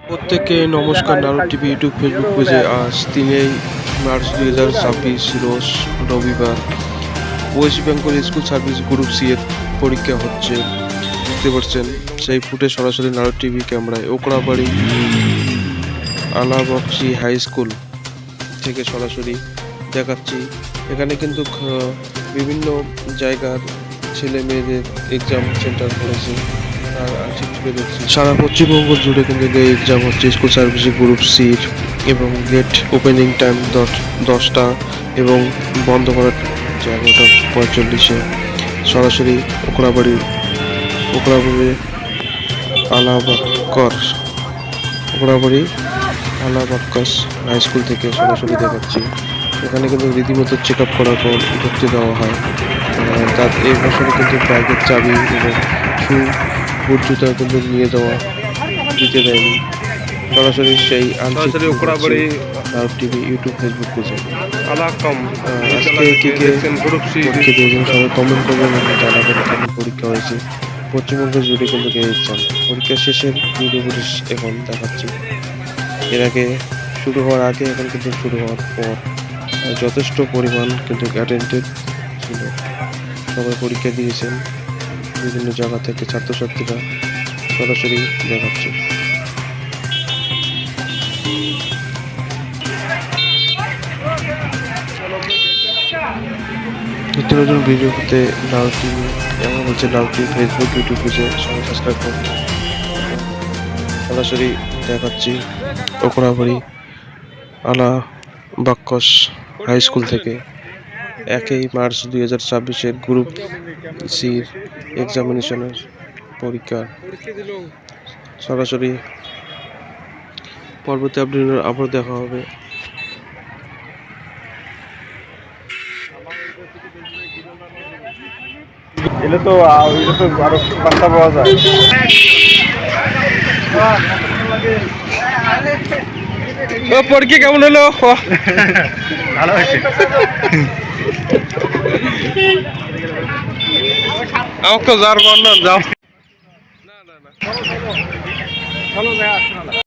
প্রত্যেককে নমস্কার। Narad TV YouTube Facebook পেজে আজ 3 মার্চ 2026 রোজ রবিবার West Bengal school service group C এর পরীক্ষা হচ্ছে। দেখতে পাচ্ছেন সেই ফুটে সরাসরি নারদ টিভি ক্যামেরায় ওকড়াবাড়ি আলাবক্সি হাই স্কুল থেকে সরাসরি দেখাচ্ছি। এখানে কিন্তু বিভিন্ন জায়গার ছেলে মেয়েদের এক্সাম সেন্টার করেছে। সারা পশ্চিমবঙ্গ জুড়ে কিন্তু এই এক্সাম হচ্ছে স্কুল সার্ভিস গ্রুপ সির, এবং গেট ওপেনিং টাইম 10টা এবং বন্ধ করার 11:45। সরাসরি ওকড়াবাড়ি আলাবাক্কাস হাই স্কুল থেকে সরাসরি দেখাচ্ছি। এখানে কিন্তু রীতিমতো চেক আপ করার পর ঢুকতে দেওয়া হয়। তার এই বছরে কিন্তু ব্যাগের চাবি এবং বুট জুতা কিন্তু নিয়ে যাওয়া দিতে দেয়নি। সরাসরি সেই Okrabari Narad TV YouTube Facebook পেজে আজকে পরীক্ষা দিয়েছেন সবাই কমেন্ট করবেন এবং জানাবেন কেমন পরীক্ষা হয়েছে। পশ্চিমবঙ্গ জুড়ে কিন্তু এক্সাম পরীক্ষা শেষের ভিডিও ফুটেজ এখন দেখাচ্ছি। এর আগে শুরু হওয়ার আগে এখন কিন্তু শুরু হওয়ার পর যথেষ্ট পরিমাণ কিন্তু অ্যাটেন্ডেড ছিল। সবাই পরীক্ষা দিয়েছেন বিভিন্ন জায়গা থেকে ছাত্রছাত্রীরা সরাসরি দেখাচ্ছে। নিত্য নতুন ভিডিও পেতে নারদ টিভি এমন হচ্ছে নারদ টিভি ফেসবুক ইউটিউব পেজে সবাই সাবস্ক্রাইব করুন। সরাসরি দেখাচ্ছি ওকড়াবাড়ি আলাবাক্কাস হাই স্কুল থেকে 1 মার্চ 2026 গ্রুপ সির এক্সামিনেশনের পরীক্ষা। সরাসরি পরবর্তী আপডেট আবার দেখা হবে। এলে তো আরো পাঁচটা পাওয়া যায়। পরীক্ষা কেমন হলো? ভালো হয়েছে। আমাকে যার বর্ণনা যাও। চলো